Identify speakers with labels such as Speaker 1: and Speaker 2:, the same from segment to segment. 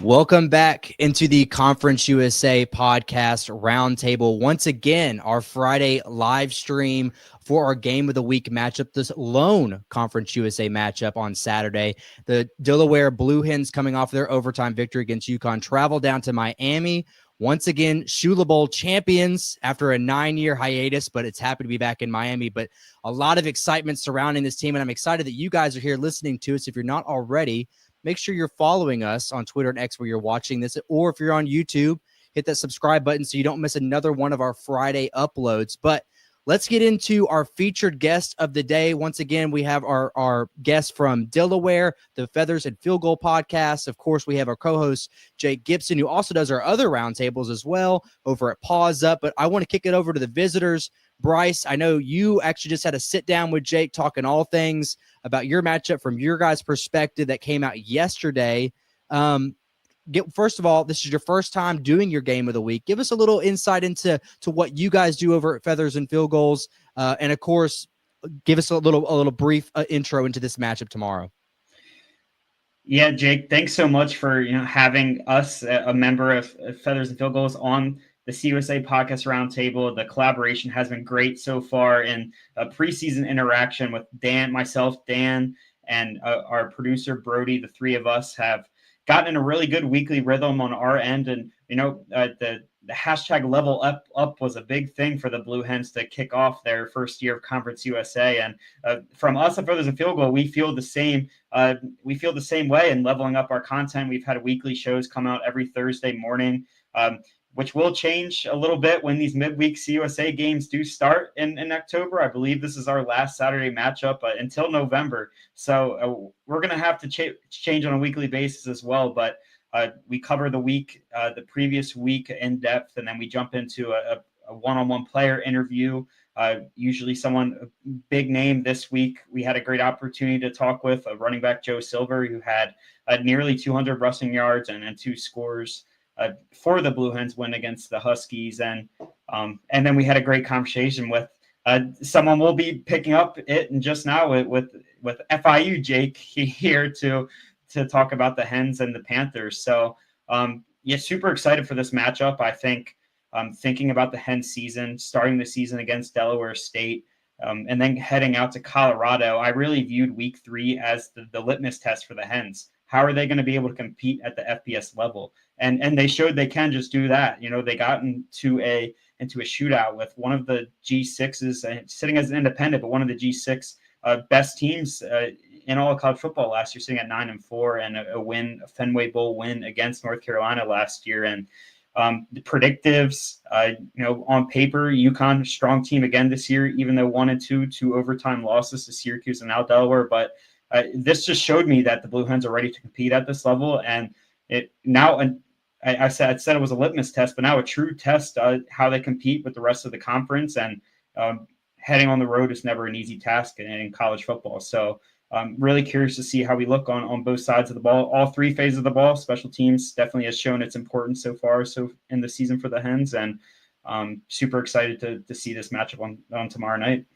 Speaker 1: Welcome back into the Conference USA podcast roundtable. Once again, our Friday live stream for our game of the week matchup, this lone Conference USA matchup on Saturday. The Delaware Blue Hens, coming off their overtime victory against UConn, travel down to Miami. Once again, Shula Bowl champions after a 9-year hiatus, but it's happy to be back in Miami. But a lot of excitement surrounding this team, and I'm excited that you guys are here listening to us. If you're not already, make sure you're following us on Twitter and X where you're watching this, or if you're on YouTube, hit that subscribe button so you don't miss another one of our Friday uploads. But let's get into our featured guest of the day. Once again, we have our guest from Delaware, the Feathers and Field Goal podcast. Of course, we have our co-host, Jake Gibson, who also does our other roundtables as well over at Paws Up. But I want to kick it over to the visitors. Bryce, I know you actually just had a sit down with Jake talking all things about your matchup from your guys' perspective that came out yesterday. First of all, this is your first time doing your game of the week. Give us a little insight into what you guys do over at Feathers and Field Goals, and of course, give us a little brief intro into this matchup tomorrow.
Speaker 2: Yeah, Jake, thanks so much for having us, a member of Feathers and Field Goals, on the CUSA podcast roundtable. The collaboration has been great so far, and a preseason interaction with myself, Dan, and our producer Brody. The three of us have gotten in a really good weekly rhythm on our end, and the hashtag level up was a big thing for the Blue Hens to kick off their first year of Conference USA. And from us at Feathers and Field Goal, we feel the same. We feel the same way in leveling up our content. We've had weekly shows come out every Thursday morning, which will change a little bit when these midweek CUSA games do start in October. I believe this is our last Saturday matchup until November. So we're going to have to change on a weekly basis as well. But we cover the previous week in depth, and then we jump into a one-on-one player interview. Usually someone big name. This week we had a great opportunity to talk with a running back, Joe Silver, who had nearly 200 rushing yards and 2 scores for the Blue Hens win against the Huskies. And then we had a great conversation with someone we'll be picking up it and just now with FIU, Jake, here to talk about the Hens and the Panthers. So super excited for this matchup. I think thinking about the Hens season, starting the season against Delaware State, and then heading out to Colorado, I really viewed week 3 as the litmus test for the Hens. How are they going to be able to compete at the FBS level? And they showed they can just do that. They got into a shootout with one of the G6s, sitting as an independent, but one of the G6 best teams in all of college football last year, sitting at 9-4, and a Fenway Bowl win against North Carolina last year. And the predictives, on paper, UConn, strong team again this year, even though 1-2, 2 overtime losses to Syracuse and now Delaware. But this just showed me that the Blue Hens are ready to compete at this level. And I said it was a litmus test, but now a true test how they compete with the rest of the conference. And heading on the road is never an easy task in college football. So I'm really curious to see how we look on both sides of the ball, all 3 phases of the ball. Special teams definitely has shown its importance so far in the season for the Hens, and super excited to see this matchup on tomorrow night.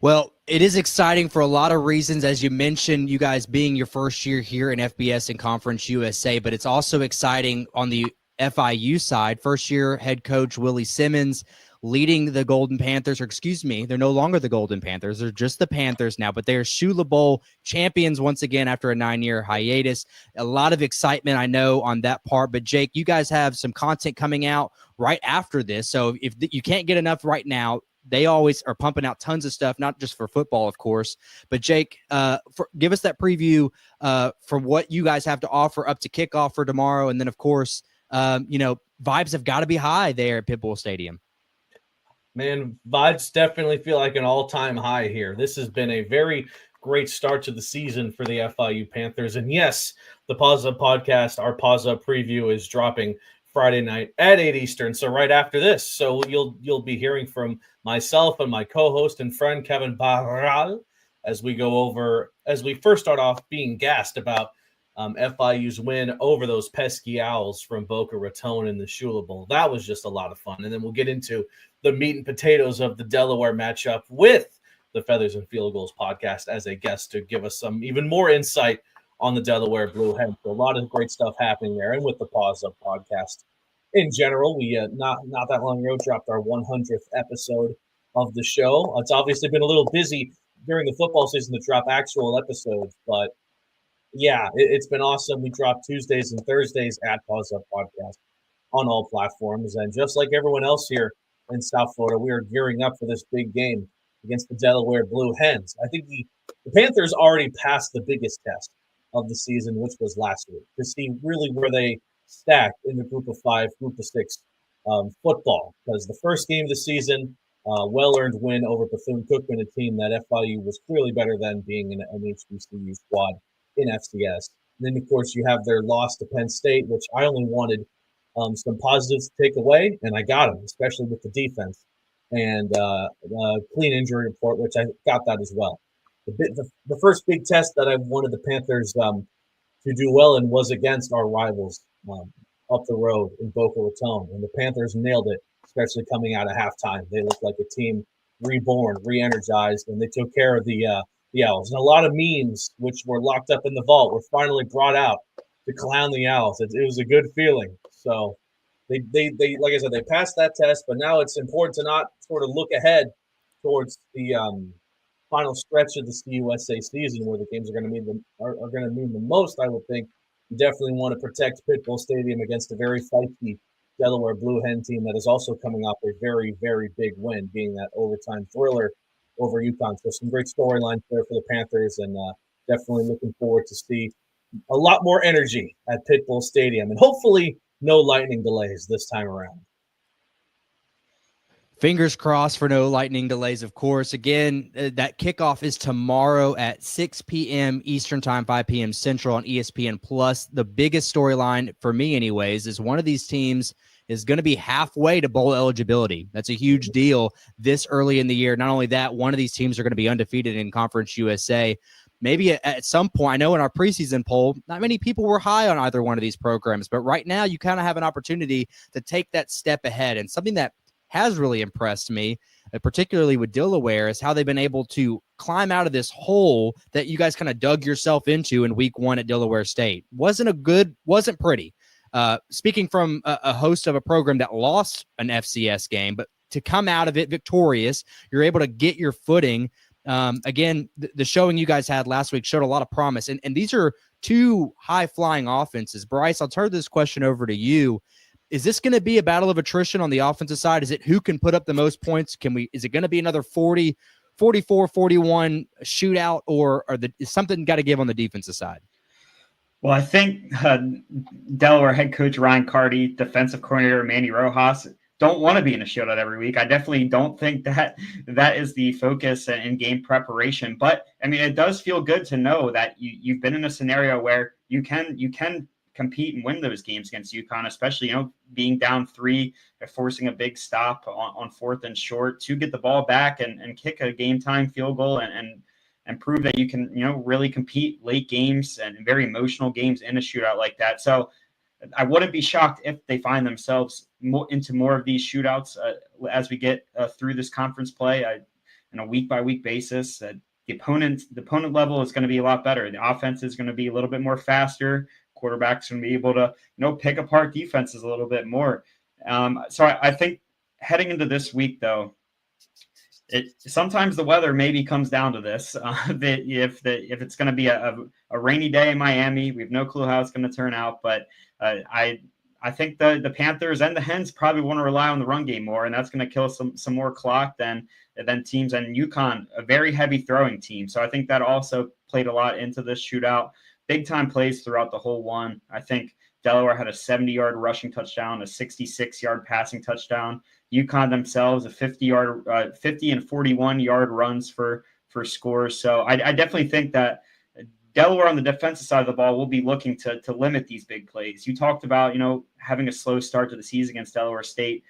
Speaker 1: Well, it is exciting for a lot of reasons, as you mentioned, you guys being your first year here in FBS and Conference USA, but it's also exciting on the FIU side. First year head coach Willie Simmons leading the Golden Panthers, they're no longer the Golden Panthers. They're just the Panthers now, but they're Shula Bowl champions once again after a 9-year hiatus. A lot of excitement, I know, on that part. But Jake, you guys have some content coming out right after this. So if you can't get enough right now, they always are pumping out tons of stuff, not just for football, of course. But Jake, give us that preview for what you guys have to offer up to kickoff for tomorrow. And then, of course, vibes have got to be high there at Pitbull Stadium.
Speaker 3: Man, vibes definitely feel like an all-time high here. This has been a very great start to the season for the FIU Panthers. And yes, the Paws Up Podcast, our Paws Up preview, is dropping Friday night at 8 Eastern. So right after this. So you'll be hearing from myself and my co-host and friend Kevin Barral as we first start off being gassed about FIU's win over those pesky Owls from Boca Raton in the Shula Bowl. That was just a lot of fun. And then we'll get into the meat and potatoes of the Delaware matchup with the Feathers and Field Goals podcast as a guest to give us some even more insight on the Delaware Blue Hens. So a lot of great stuff happening there, and with the Paws Up podcast in general. We not that long ago dropped our 100th episode of the show. It's obviously been a little busy during the football season to drop actual episodes, but yeah, it's been awesome. We drop Tuesdays and Thursdays at Paws Up Podcast on all platforms. And just like everyone else here in South Florida, we are gearing up for this big game against the Delaware Blue Hens. I think the Panthers already passed the biggest test of the season, which was last week, to see really where they stack in the group of 5, group of 6 football. Because the first game of the season, well-earned win over Bethune-Cookman, a team that FIU was clearly better than, being an HBCU squad in FCS. And then, of course, you have their loss to Penn State, which I only wanted some positives to take away, and I got them, especially with the defense. And clean injury report, which I got that as well. The first big test that I wanted the Panthers to do well in was against our rivals up the road in Boca Raton, and the Panthers nailed it, especially coming out of halftime. They looked like a team reborn, re-energized, and they took care of the Owls. And a lot of memes, which were locked up in the vault, were finally brought out to clown the Owls. It was a good feeling. So they like I said, they passed that test, but now it's important to not sort of look ahead towards the final stretch of the CUSA season, where the games are going to mean the most. I would think you definitely want to protect Pitbull Stadium against a very feisty Delaware Blue Hen team that is also coming off a very, very big win, being that overtime thriller over UConn. So some great storylines there for the Panthers, and definitely looking forward to see a lot more energy at Pitbull Stadium, and hopefully no lightning delays this time around.
Speaker 1: Fingers crossed for no lightning delays, of course. Again, that kickoff is tomorrow at 6 p.m. Eastern Time, 5 p.m. Central on ESPN+. The biggest storyline, for me anyways, is one of these teams is going to be halfway to bowl eligibility. That's a huge deal this early in the year. Not only that, one of these teams are going to be undefeated in Conference USA. Maybe at some point, I know in our preseason poll, not many people were high on either one of these programs, but right now you kind of have an opportunity to take that step ahead. And something that has really impressed me, particularly with Delaware, is how they've been able to climb out of this hole that you guys kind of dug yourself into in week 1 at Delaware State. Wasn't pretty. Speaking from a host of a program that lost an FCS game, but to come out of it victorious, you're able to get your footing. Again, the showing you guys had last week showed a lot of promise. And these are 2 high-flying offenses. Bryce, I'll turn this question over to you. Is this going to be a battle of attrition on the offensive side? Is it who can put up the most points? Is it going to be another 40, 44, 41 shootout, or is something got to give on the defensive side?
Speaker 2: Well, I think Delaware head coach Ryan Carty, defensive coordinator Manny Rojas don't want to be in a shootout every week. I definitely don't think that is the focus in game preparation. But I mean, it does feel good to know that you've been in a scenario where you can compete and win those games against UConn, especially, being down 3, forcing a big stop on 4th and short to get the ball back and kick a game time field goal and prove that you can, really compete late games and very emotional games in a shootout like that. So I wouldn't be shocked if they find themselves into more of these shootouts as we get through this conference play on a week-by-week basis. The opponent level is going to be a lot better. The offense is going to be a little bit more faster. Quarterbacks going to be able to, pick apart defenses a little bit more. So I think heading into this week, though, sometimes the weather maybe comes down to this. If it's going to be a rainy day in Miami, we have no clue how it's going to turn out. But I think the Panthers and the Hens probably want to rely on the run game more, and that's going to kill some more clock than teams. And UConn, a very heavy throwing team, so I think that also played a lot into this shootout. Big time plays throughout the whole one. I think Delaware had a 70-yard rushing touchdown, a 66-yard passing touchdown. UConn themselves, a 50 and 41-yard runs for scores. So I definitely think that Delaware on the defensive side of the ball will be looking to limit these big plays. You talked about, having a slow start to the season against Delaware State.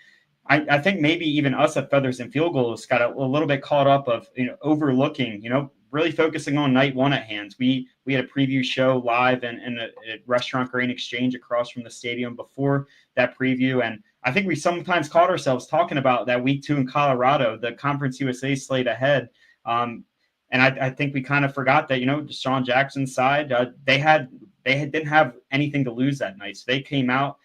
Speaker 2: I think maybe even us at Feathers and Field Goals got a little bit caught up of, overlooking, really focusing on night 1 at hand. We had a preview show live in a Restaurant Grain Exchange across from the stadium before that preview. And I think we sometimes caught ourselves talking about that week 2 in Colorado, the Conference USA slate ahead. And I think we kind of forgot that, Deshaun Jackson's side, they didn't have anything to lose that night. So they came out,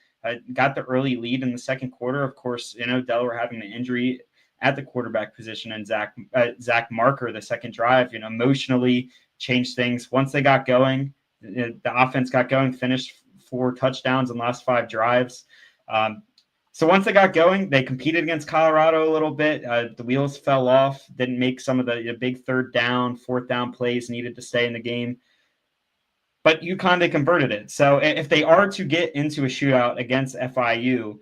Speaker 2: got the early lead in the second quarter. Of course, Delaware having an injury at the quarterback position, and Zach Marker, the second drive, emotionally changed things. Once they got going, the offense got going, finished 4 touchdowns in the last 5 drives. So once they got going, they competed against Colorado a little bit. The wheels fell off, didn't make some of the big 3rd down, 4th down plays needed to stay in the game. But UConn, they converted it. So if they are to get into a shootout against FIU,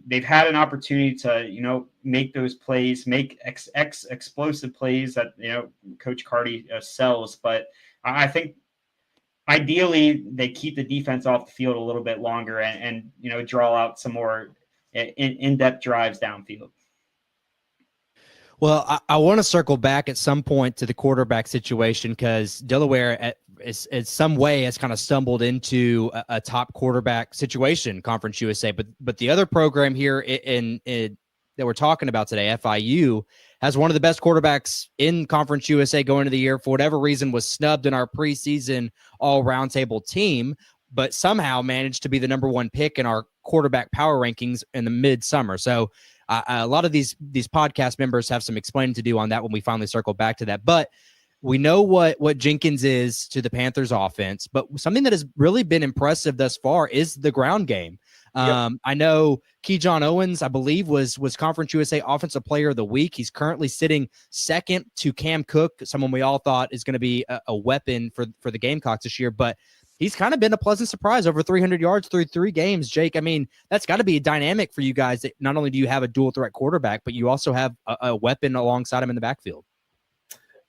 Speaker 2: they've had an opportunity to, make those plays, make explosive plays that, Coach Carty sells. But I think ideally they keep the defense off the field a little bit longer and draw out some more in-depth drives downfield.
Speaker 1: Well, I want to circle back at some point to the quarterback situation, because Delaware in some way has kind of stumbled into a top quarterback situation, Conference USA. But the other program here in that we're talking about today, FIU, has one of the best quarterbacks in Conference USA going into the year. For whatever reason, was snubbed in our preseason all-roundtable team, but somehow managed to be the number 1 pick in our quarterback power rankings in the midsummer. So a lot of these podcast members have some explaining to do on that when we finally circle back to that. But we know what Jenkins is to the Panthers offense, but something that has really been impressive thus far is the ground game. Yep. I know Keyshawn Owens, I believe, was Conference USA Offensive Player of the Week. He's currently sitting second to Cam Cook, someone we all thought is going to be a weapon for the Gamecocks this year. But he's kind of been a pleasant surprise, over 300 yards through 3 games. Jake, I mean, that's got to be a dynamic for you guys, that not only do you have a dual threat quarterback, but you also have a weapon alongside him in the backfield.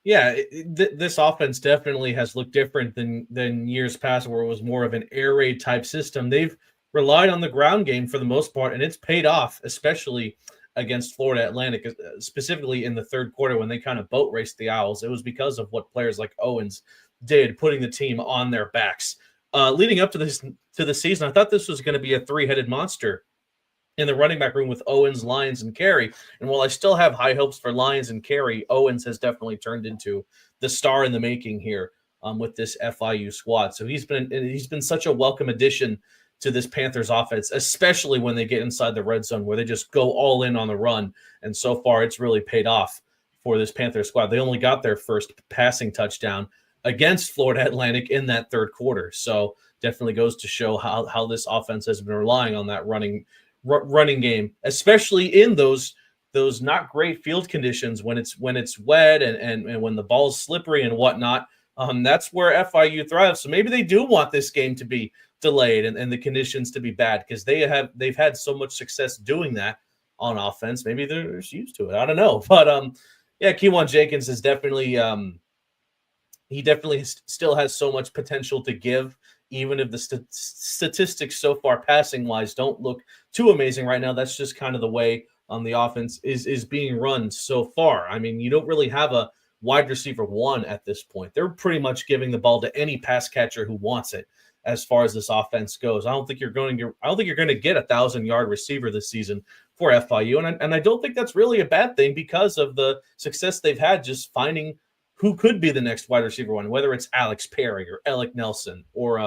Speaker 3: Yeah, this offense definitely has looked different than years past, where it was more of an air raid type system. They've relied on the ground game for the most part, and it's paid off, especially against Florida Atlantic, specifically in the 3rd quarter when they kind of boat raced the Owls. It was because of what players like Owens did, putting the team on their backs. Leading up to the season, I thought this was going to be a 3-headed monster in the running back room with Owens, Lyons, and Carey. And while I still have high hopes for Lyons and Carey, Owens has definitely turned into the star in the making here with this FIU squad. So he's been such a welcome addition to this Panthers offense, especially when they get inside the red zone, where they just go all in on the run. And so far, it's really paid off for this Panthers squad. They only got their first passing touchdown against Florida Atlantic in that 3rd quarter. So definitely goes to show how this offense has been relying on that running game, especially in those not great field conditions when it's wet and when the ball's slippery and whatnot. That's where FIU thrives. So maybe they do want this game to be delayed and the conditions to be bad, because they've had so much success doing that on offense. Maybe they're just used to it. I don't know. But Keyshawn Jenkins is definitely he definitely still has so much potential to give, even if the statistics so far passing wise don't look too amazing right now. That's just kind of the way the offense is being run so far. I mean, you don't really have a wide receiver 1 at this point. They're pretty much giving the ball to any pass catcher who wants it. As far as this offense goes, I don't think you're going to get a 1,000-yard receiver this season for FIU, and I don't think that's really a bad thing, because of the success they've had just finding who could be the next wide receiver 1, whether it's Alex Perry or Alec Nelson or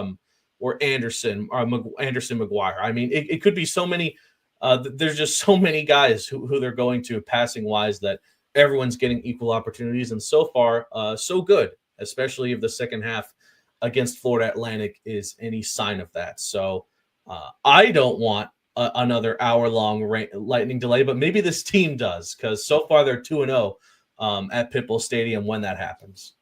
Speaker 3: Anderson McGuire. I mean, it could be so many. There's just so many guys who they're going to passing wise that everyone's getting equal opportunities, and so far, so good, especially if the second half against Florida Atlantic is any sign of that. So I don't want another hour-long lightning delay, but maybe this team does, because so far they're 2-0 at Pitbull Stadium when that happens.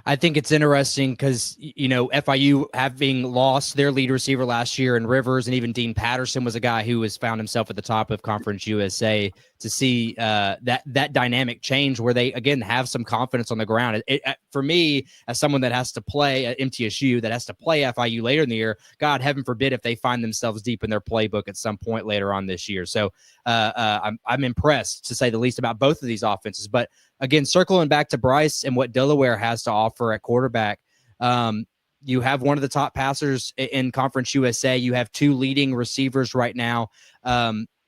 Speaker 1: I think it's interesting because, FIU having lost their lead receiver last year in Rivers, and even Dean Patterson was a guy who has found himself at the top of Conference USA, to see that dynamic change where they, again, have some confidence on the ground. For me, as someone that has to play at MTSU, that has to play FIU later in the year, God, heaven forbid if they find themselves deep in their playbook at some point later on this year. So I'm impressed, to say the least, about both of these offenses. But again, circling back to Bryce and what Delaware has to offer at quarterback, you have one of the top passers in Conference USA. You have 2 leading receivers right now.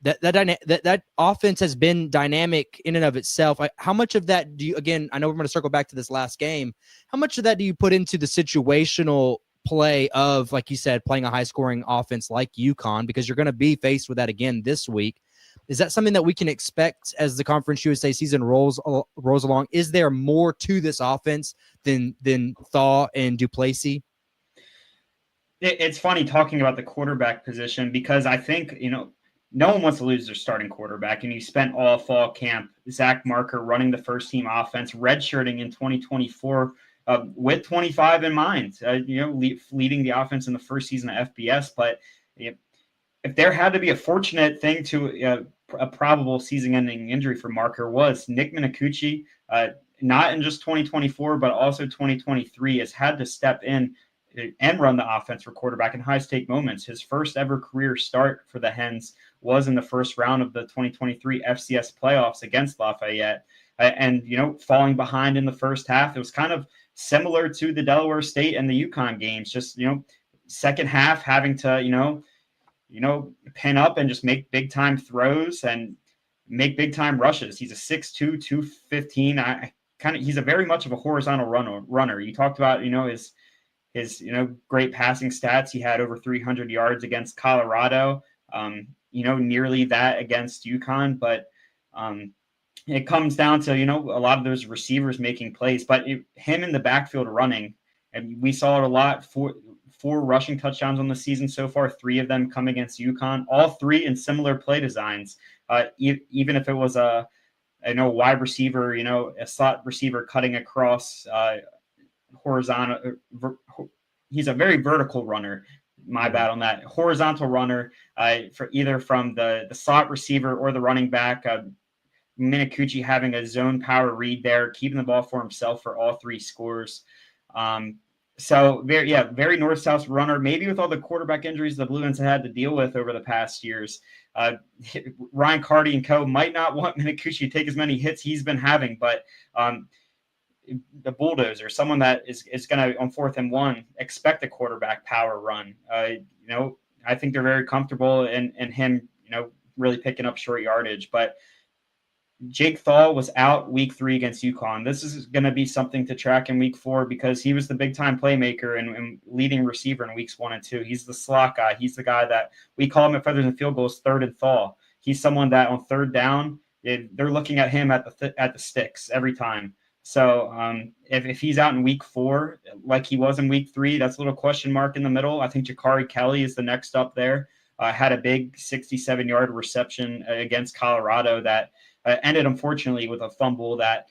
Speaker 1: that offense has been dynamic in and of itself. How much of that do you, again, I know we're going to circle back to this last game. How much of that do you put into the situational play of, like you said, playing a high scoring offense like UConn, because you're going to be faced with that again this week? Is that something that we can expect as the Conference USA season rolls along? Is there more to this offense than Thaw and Duplessis?
Speaker 2: It's funny talking about the quarterback position, because I think, no one wants to lose their starting quarterback, and you spent all fall camp, Zach Marker, running the first team offense, redshirting in 2024 with 25 in mind, leading the offense in the first season of FBS. But if there had to be a fortunate thing to a probable season-ending injury for Marker, was Nick Minicucci, not in just 2024, but also 2023, has had to step in and run the offense for quarterback in high-stake moments. His first ever career start for the Hens was in the first round of the 2023 FCS playoffs against Lafayette. And, falling behind in the first half, it was kind of similar to the Delaware State and the UConn games. Just, second half having to, pin up and just make big-time throws and make big-time rushes. He's a 6'2", 215. He's a very much of a horizontal runner. You talked about, his great passing stats. He had over 300 yards against Colorado, nearly that against UConn. But it comes down to, a lot of those receivers making plays. But him in the backfield running, and we saw it a lot. Four rushing touchdowns on the season so far, 3 of them come against UConn, all 3 in similar play designs. Even if it was a wide receiver, a slot receiver cutting across horizontal. He's a very vertical runner. My bad on that. Horizontal runner for either from the slot receiver or the running back. Minicucci having a zone power read there, keeping the ball for himself for all 3 scores. So very north-south runner. Maybe with all the quarterback injuries the Blue Hens had to deal with over the past years, Ryan Carty and co might not want Minicucci to take as many hits he's been having, but the bulldozer, someone that is going to, on 4th and 1, expect a quarterback power run. I think they're very comfortable in him, really picking up short yardage. But Jake Thaw was out week 3 against UConn. This is going to be something to track in week 4, because he was the big-time playmaker and leading receiver in weeks 1 and 2. He's the slot guy. He's the guy that we call him at Feathers and Field Goals 3rd and Thaw. He's someone that on 3rd down, they're looking at him at the sticks every time. So if he's out in week 4, like he was in week 3, that's a little question mark in the middle. I think Jakari Kelly is the next up there. Had a big 67-yard reception against Colorado that ended, unfortunately, with a fumble that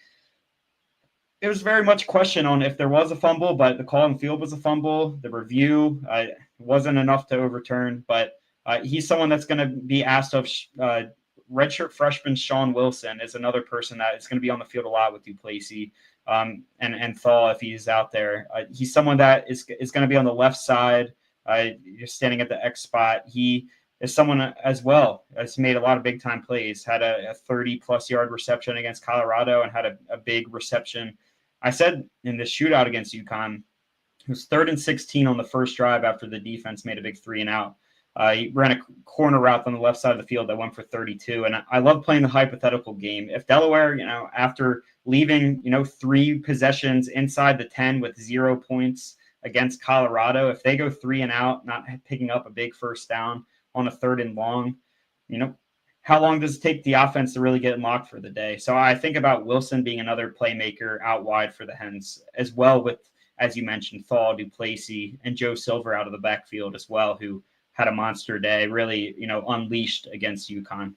Speaker 2: it was very much question on if there was a fumble, but the call on field was a fumble. The review wasn't enough to overturn, but he's someone that's going to be asked of. Redshirt freshman Sean Wilson is another person that is going to be on the field a lot with Duplessis and Thaw if he's out there. He's someone that is going to be on the left side, just standing at the X spot. He is someone as well has made a lot of big time plays, had a 30+ yard reception against Colorado and had a big reception. I said in the shootout against UConn, it was 3rd and 16 on the first drive after the defense made a big 3-and-out. He ran a corner route on the left side of the field that went for 32. And I love playing the hypothetical game. If Delaware, after leaving, 3 possessions inside the 10 with 0 points against Colorado, if they go 3-and-out, not picking up a big first down on a 3rd and long, how long does it take the offense to really get unlocked for the day? So I think about Wilson being another playmaker out wide for the Hens, as well with, as you mentioned, Thaw, Duplessis, and Joe Silver out of the backfield as well, who had a monster day, really, unleashed against UConn.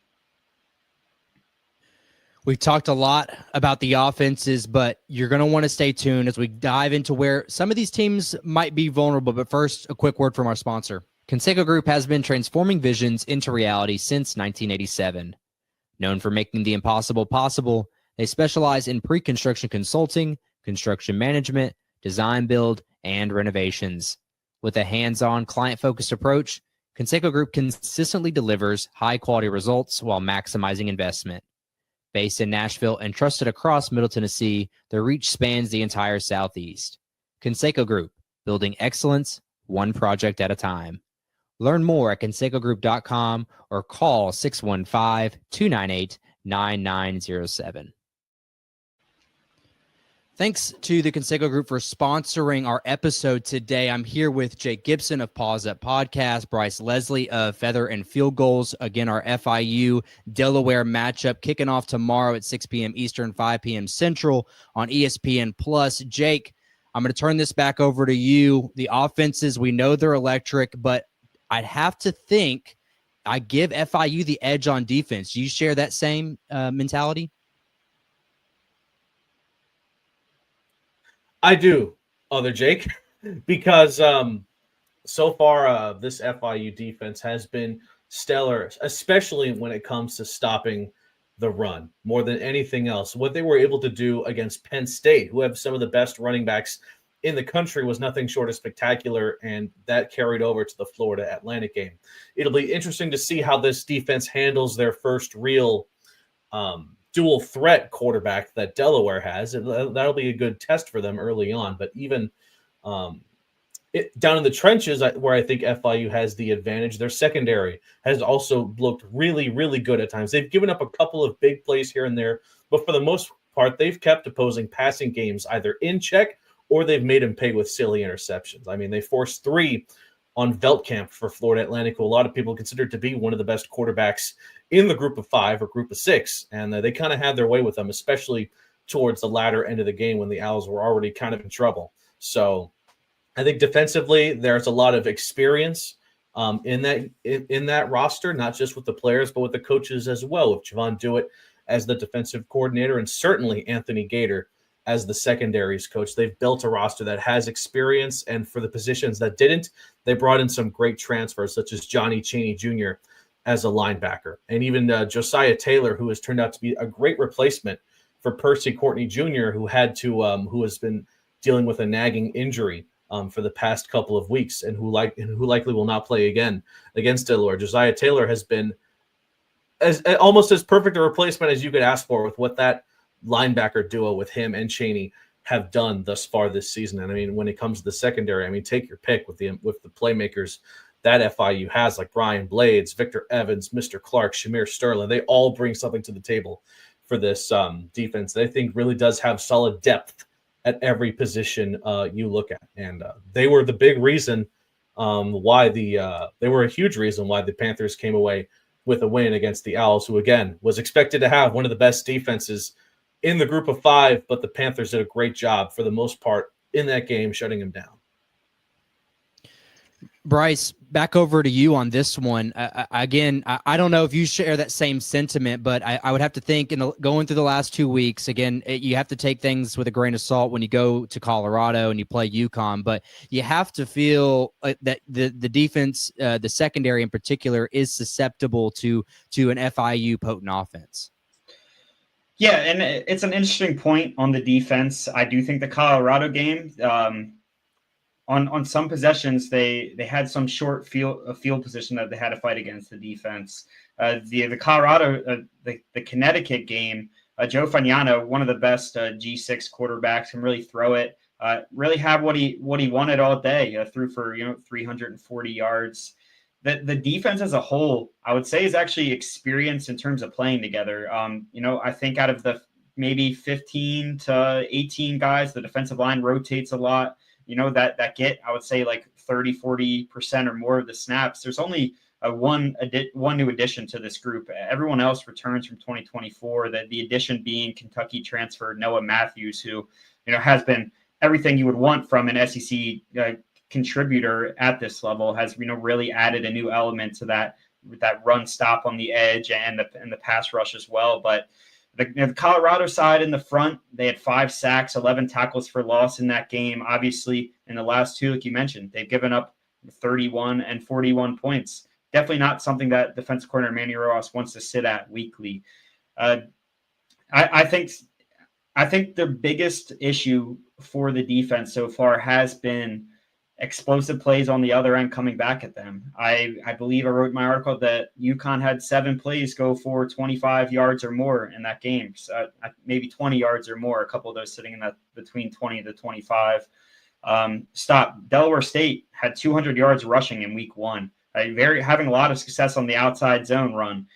Speaker 1: We've talked a lot about the offenses, but you're going to want to stay tuned as we dive into where some of these teams might be vulnerable. But first, a quick word from our sponsor. Conseco Group has been transforming visions into reality since 1987. Known for making the impossible possible, they specialize in pre-construction consulting, construction management, design build, and renovations. With a hands-on, client-focused approach, Conseco Group consistently delivers high-quality results while maximizing investment. Based in Nashville and trusted across Middle Tennessee, their reach spans the entire Southeast. Conseco Group, building excellence one project at a time. Learn more at ConsecoGroup.com or call 615-298-9907. Thanks to the Conseco Group for sponsoring our episode today. I'm here with Jake Gibson of Paws Up Podcast, Bryce Leslie of Feather and Field Goals. Again, our FIU Delaware matchup kicking off tomorrow at 6 p.m. Eastern, 5 p.m. Central on ESPN+. Jake, I'm going to turn this back over to you. The offenses, we know they're electric, but I'd have to think I give FIU the edge on defense. Do you share that same mentality?
Speaker 3: I do, other Jake, because so far this FIU defense has been stellar, especially when it comes to stopping the run more than anything else. What they were able to do against Penn State, who have some of the best running backs in the country, was nothing short of spectacular, and that carried over to the Florida Atlantic game. It'll be interesting to see how this defense handles their first real dual threat quarterback that Delaware has. That'll be a good test for them early on. But even down in the trenches, where I think FIU has the advantage, their secondary has also looked really, really good at times. They've given up a couple of big plays here and there, but for the most part, they've kept opposing passing games either in check or they've made them pay with silly interceptions. I mean, they forced 3 on Veldkamp for Florida Atlantic, who a lot of people consider to be one of the best quarterbacks in the group of 5 or group of 6. And they kind of had their way with them, especially towards the latter end of the game when the Owls were already kind of in trouble. So I think defensively, there's a lot of experience in that roster, not just with the players, but with the coaches as well, with Javon Dewitt as the defensive coordinator and certainly Anthony Gator as the secondaries coach. They've built a roster that has experience, and for the positions that didn't, they brought in some great transfers, such as Johnny Chaney Jr. as a linebacker, and even Josiah Taylor, who has turned out to be a great replacement for Percy Courtney Jr., who has been dealing with a nagging injury for the past couple of weeks, and who likely will not play again against Delaware. Josiah Taylor has been almost as perfect a replacement as you could ask for with what that linebacker duo with him and Chaney have done thus far this season. And I mean, when it comes to the secondary, I mean, take your pick with the playmakers that FIU has, like Brian Blades, Victor Evans, Mr. Clark, Shamir Sterling. They all bring something to the table for this defense that I think really does have solid depth at every position you look at. And they were the big reason they were a huge reason why the Panthers came away with a win against the Owls, who again was expected to have one of the best defenses in the group of 5, but the Panthers did a great job for the most part in that game, shutting them down.
Speaker 1: Bryce, back over to you on this one. Again, I don't know if you share that same sentiment, but I would have to think going through the last 2 weeks, again, you have to take things with a grain of salt when you go to Colorado and you play UConn, but you have to feel that the defense, the secondary in particular, is susceptible to an FIU potent offense.
Speaker 2: Yeah, and it's an interesting point on the defense. I do think the Colorado game, on some possessions, they had some short field position that they had to fight against the defense. The Colorado, the Connecticut game, Joe Fagnano, one of the best G6 quarterbacks, can really throw it. Really have what he wanted all day. Threw for 340 yards. The defense as a whole, I would say, is actually experienced in terms of playing together. I think out of the maybe 15 to 18 guys, the defensive line rotates a lot. That get, I would say, like 30-40% or more of the snaps. There's only one new addition to this group. Everyone else returns from 2024. The addition being Kentucky transfer Noah Matthews, who has been everything you would want from an SEC contributor at this level. Has really added a new element to that run stop on the edge and the pass rush as well. But the Colorado side in the front, they had 5 sacks, 11 tackles for loss in that game. Obviously, in the last 2, like you mentioned, they've given up 31 and 41 points. Definitely not something that defensive coordinator Manny Rojas wants to sit at weekly. I think the biggest issue for the defense so far has been explosive plays on the other end coming back at them. I believe I wrote in my article that UConn had 7 plays go for 25 yards or more in that game. So maybe 20 yards or more, a couple of those sitting in that between 20 to 25. Delaware State had 200 yards rushing in week 1. having a lot of success on the outside zone run.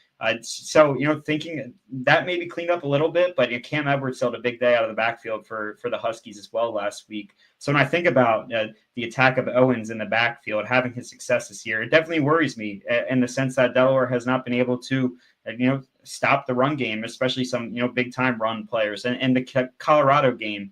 Speaker 2: So, thinking that maybe cleaned up a little bit, but Cam Edwards still had a big day out of the backfield for the Huskies as well last week. So when I think about the attack of Owens in the backfield, having his success this year, it definitely worries me in the sense that Delaware has not been able to, stop the run game, especially some, big time run players. And the Colorado game,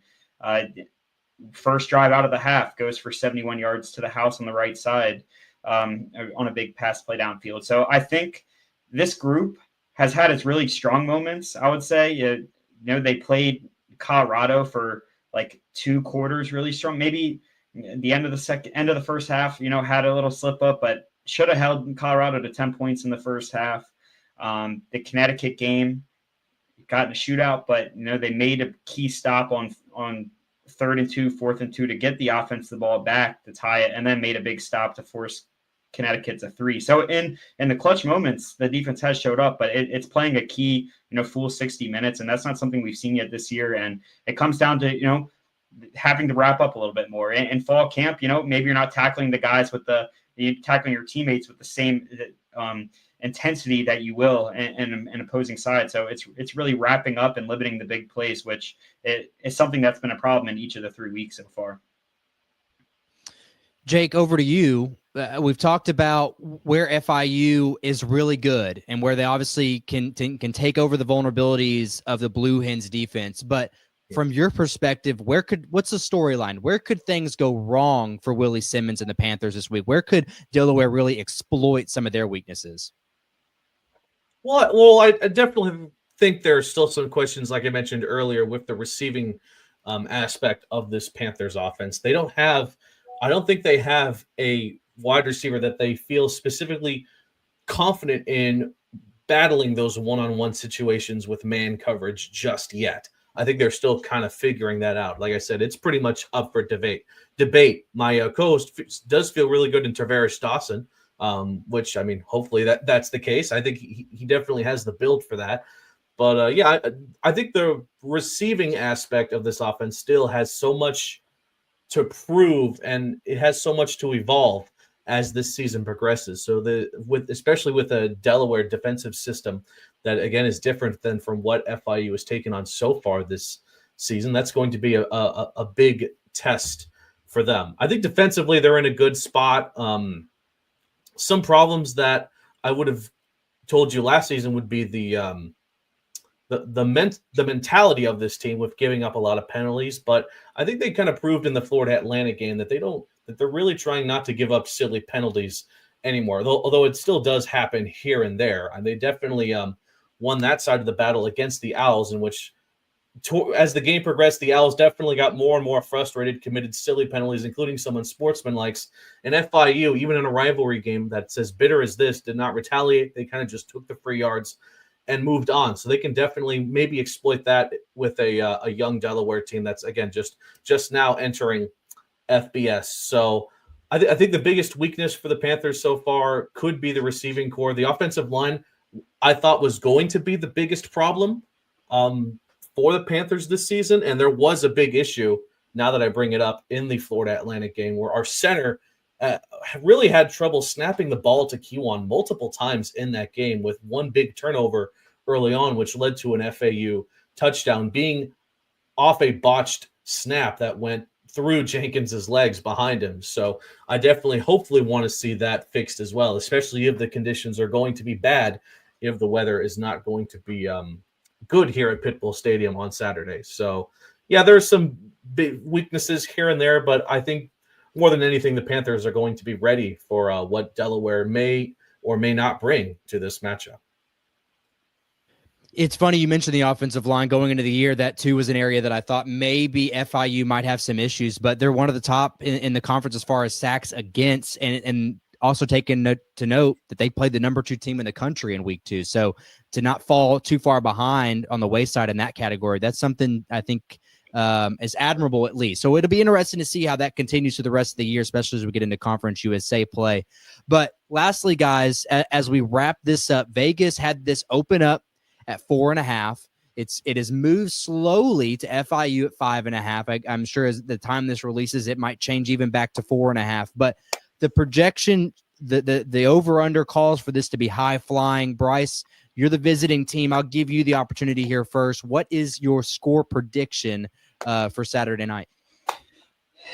Speaker 2: first drive out of the half goes for 71 yards to the house on the right side on a big pass play downfield. So I think this group has had its really strong moments, I would say. They played Colorado for like 2 quarters really strong. Maybe the end of the first half, had a little slip up, but should have held Colorado to 10 points in the first half. The Connecticut game got in a shootout, but they made a key stop on 3rd and 2, 4th and 2 to get the offense the ball back to tie it, and then made a big stop to force Connecticut to 3. So in the clutch moments, the defense has showed up, but it's playing a key, full 60 minutes, and that's not something we've seen yet this year. And it comes down to, having to wrap up a little bit more. In fall camp, maybe you're not tackling the guys you're tackling your teammates with the same intensity that you will in an opposing side. So it's really wrapping up and limiting the big plays, which is something that's been a problem in each of the 3 weeks so far.
Speaker 1: Jake, over to you. We've talked about where FIU is really good and where they obviously can take over the vulnerabilities of the Blue Hens defense. But from your perspective, what's the storyline? Where could things go wrong for Willie Simmons and the Panthers this week? Where could Delaware really exploit some of their weaknesses?
Speaker 3: Well, I definitely think there are still some questions, like I mentioned earlier, with the receiving aspect of this Panthers offense. I don't think they have a wide receiver that they feel specifically confident in battling those one-on-one situations with man coverage just yet. I think they're still kind of figuring that out. Like I said, it's pretty much up for debate. My co-host does feel really good in Tavares Dawson, which, I mean, hopefully that's the case. I think he definitely has the build for that. But, I think the receiving aspect of this offense still has so much to prove, and it has so much to evolve as this season progresses. So especially with a Delaware defensive system that, again, is different than from what FIU has taken on so far this season, that's going to be a big test for them. I think defensively they're in a good spot. Some problems that I would have told you last season would be the mentality of this team with giving up a lot of penalties, but I think they kind of proved in the Florida Atlantic game that they're really trying not to give up silly penalties anymore. Although it still does happen here and there, and they definitely won that side of the battle against the Owls, in which, as the game progressed, the Owls definitely got more and more frustrated, committed silly penalties, including some unsportsmanlike. And FIU, even in a rivalry game that's as bitter as this, did not retaliate. They kind of just took the free yards and moved on. So they can definitely maybe exploit that with a young Delaware team that's, again, just now entering FBS. So I think the biggest weakness for the Panthers so far could be the receiving core. The offensive line, I thought, was going to be the biggest problem for the Panthers this season. And there was a big issue, now that I bring it up, in the Florida Atlantic game, where our center really had trouble snapping the ball to Kiwan multiple times in that game, with one big turnover early on, which led to an FAU touchdown being off a botched snap that went through Jenkins's legs behind him. So I definitely, hopefully, want to see that fixed as well, especially if the conditions are going to be bad, if the weather is not going to be good here at Pitbull Stadium on Saturday. So, yeah, there's some big weaknesses here and there, but I think more than anything, the Panthers are going to be ready for what Delaware may or may not bring to this matchup.
Speaker 1: It's funny you mentioned the offensive line going into the year. That, too, was an area that I thought maybe FIU might have some issues, but they're one of the top in the conference as far as sacks against, and also taking to note that they played the number 2 team in the country in week 2. So to not fall too far behind on the wayside in that category, that's something I think is admirable, at least. So it'll be interesting to see how that continues through the rest of the year, especially as we get into Conference USA play. But lastly, guys, as we wrap this up, Vegas had this open up at 4.5. It has moved slowly to FIU at 5.5. I'm sure as the time this releases, it might change even back to 4.5. But the projection the over-under calls for this to be high-flying. Bryce, you're the visiting team. I'll give you the opportunity here first. What is your score prediction for Saturday night?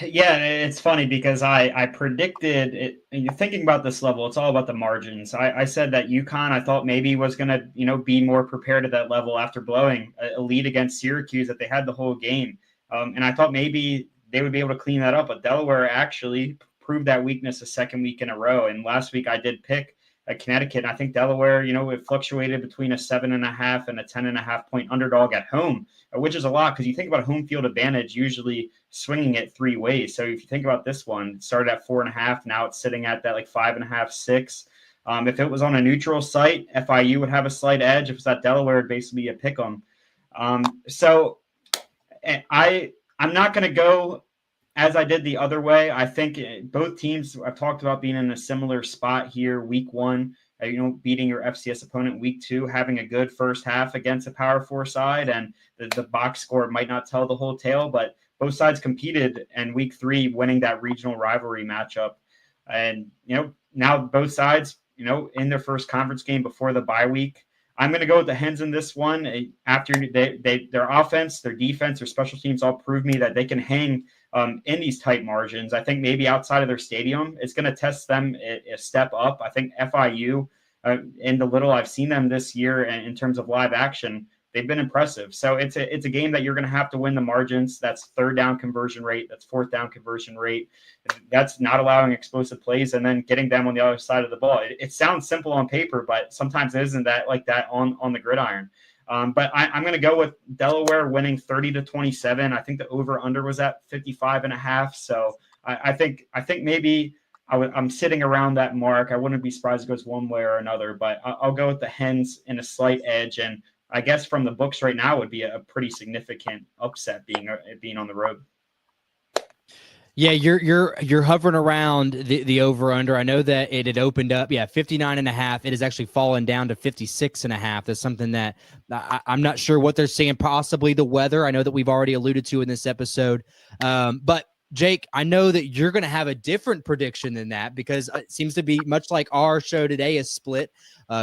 Speaker 2: Yeah, it's funny because I predicted it. And you're thinking about this level, it's all about the margins. I said that UConn, I thought maybe was going to, be more prepared at that level after blowing a lead against Syracuse that they had the whole game. And I thought maybe they would be able to clean that up. But Delaware actually proved that weakness a second week in a row. And last week I did pick Connecticut. And I think Delaware, it fluctuated between a 7.5 and a 10.5 point underdog at home, which is a lot because you think about home field advantage usually swinging it three ways. So if you think about this one, it started at 4.5. Now it's sitting at that like 5.5, 6. If it was on a neutral site, FIU would have a slight edge. If it's at Delaware, it'd basically be a pick 'em. So I'm not going to go as I did the other way. I think both teams, I've talked about being in a similar spot here. Week 1, beating your FCS opponent. Week 2, having a good first half against a Power 4 side, and the box score might not tell the whole tale, but both sides competed, and Week 3 winning that regional rivalry matchup. And, now both sides, in their first conference game before the bye week. I'm going to go with the Hens in this one. After their offense, their defense, their special teams all prove me that they can hang in these tight margins. I think maybe outside of their stadium, it's going to test them a step up. I think FIU, in the little I've seen them this year in terms of live action, they've been impressive. So it's a game that you're going to have to win the margins. That's third down conversion rate. That's fourth down conversion rate. That's not allowing explosive plays and then getting them on the other side of the ball. It sounds simple on paper, but sometimes it isn't that like that on the gridiron. But I'm going to go with Delaware winning 30-27. I think the over/under was at 55.5. So I think maybe I'm sitting around that mark. I wouldn't be surprised if it goes one way or another, but I'll go with the Hens in a slight edge. And I guess from the books right now would be a pretty significant upset being on the road.
Speaker 1: Yeah, you're hovering around the over under. I know that it had opened up, 59.5. It has actually fallen down to 56.5. That's something that I'm not sure what they're seeing. Possibly the weather. I know that we've already alluded to in this episode. But Jake, I know that you're going to have a different prediction than that because it seems to be much like our show today is split.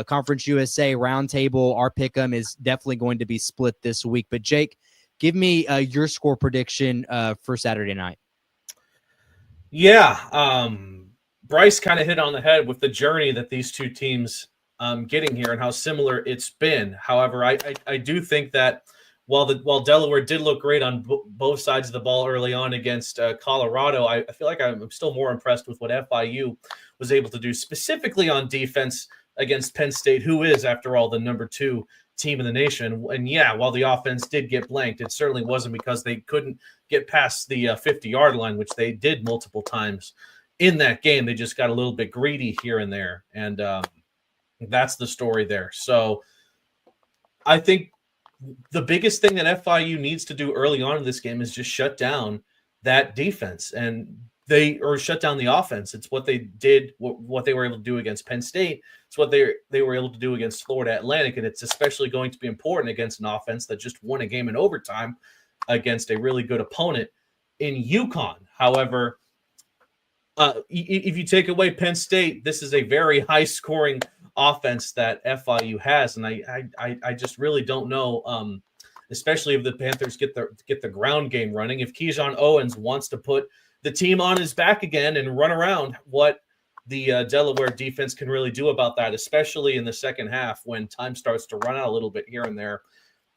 Speaker 1: Conference USA Roundtable, our pick'em is definitely going to be split this week. But Jake, give me your score prediction for Saturday night.
Speaker 3: Yeah, Bryce kind of hit on the head with the journey that these two teams getting here and how similar it's been. However, I do think that while Delaware did look great on both sides of the ball early on against Colorado, I feel like I'm still more impressed with what FIU was able to do specifically on defense against Penn State, who is, after all, the number 2 team in the nation. And yeah, while the offense did get blanked, it certainly wasn't because they couldn't get past the 50-yard line, which they did multiple times in that game. They just got a little bit greedy here and there. And that's the story there. So I think the biggest thing that FIU needs to do early on in this game is just shut down that defense and shut down the offense. It's what they did, what they were able to do against Penn State. It's what they were able to do against Florida Atlantic, and it's especially going to be important against an offense that just won a game in overtime against a really good opponent in UConn. However, if you take away Penn State, this is a very high-scoring offense that FIU has, and I just really don't know, especially if the Panthers get the ground game running. If Keyshawn Owens wants to put the team on his back again and run around, what the Delaware defense can really do about that, especially in the second half when time starts to run out a little bit here and there.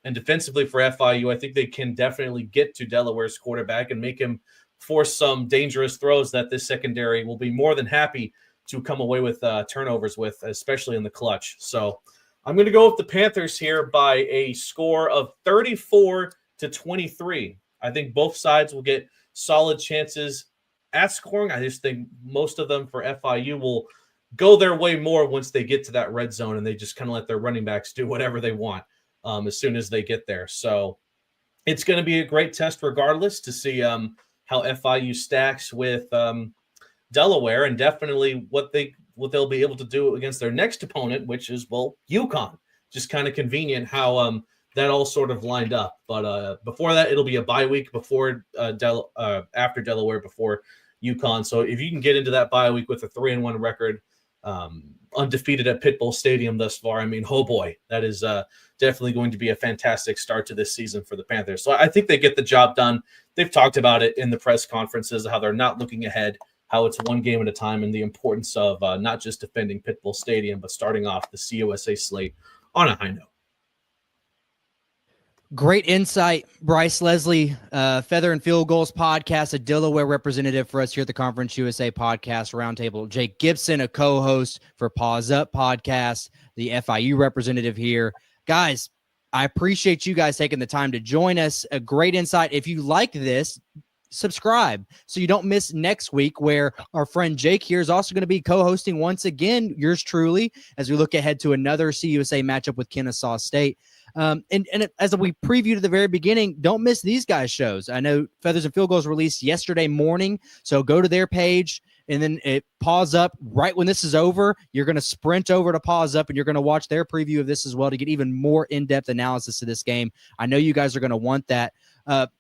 Speaker 3: And defensively for FIU, I think they can definitely get to Delaware's quarterback and make him force some dangerous throws that this secondary will be more than happy to come away with turnovers with, especially in the clutch. So I'm going to go with the Panthers here by a score of 34-23. I think both sides will get solid chances at scoring. I just think most of them for FIU will go their way more once they get to that red zone and they just kind of let their running backs do whatever they want as soon as they get there. So it's going to be a great test regardless to see how FIU stacks with Delaware, and definitely what they'll be able to do against their next opponent, which is, UConn. Just kind of convenient how that all sort of lined up. But before that, it'll be a bye week before after Delaware, before UConn. So if you can get into that bye week with a 3-1 record, undefeated at Pitbull Stadium thus far. I mean, oh boy, that is definitely going to be a fantastic start to this season for the Panthers. So I think they get the job done. They've talked about it in the press conferences, how they're not looking ahead, how it's one game at a time, and the importance of not just defending Pitbull Stadium, but starting off the CUSA slate on a high note.
Speaker 1: Great insight, Bryce Leslie, Feather and Field Goals podcast, a Delaware representative for us here at the Conference USA podcast roundtable. Jake Gibson, a co-host for Paws Up Podcast, the FIU representative here. Guys, I appreciate you guys taking the time to join us. A great insight. If you like this, subscribe so you don't miss next week, where our friend Jake here is also going to be co-hosting once again, yours truly, as we look ahead to another CUSA matchup with Kennesaw State. And as we previewed at the very beginning, don't miss these guys' shows. I know Feathers and Field Goals released yesterday morning, so go to their page, and then it Paws Up. Right when this is over, you're going to sprint over to Paws Up, and you're going to watch their preview of this as well to get even more in-depth analysis of this game. I know you guys are going to want that.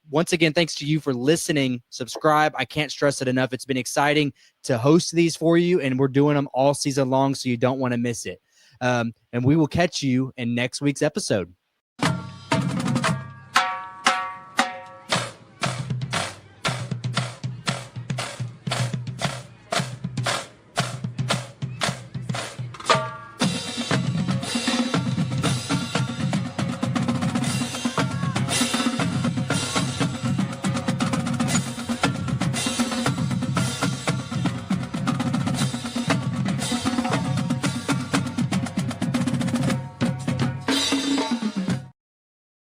Speaker 1: Once again, thanks to you for listening. Subscribe. I can't stress it enough. It's been exciting to host these for you, and we're doing them all season long, so you don't want to miss it. And we will catch you in next week's episode.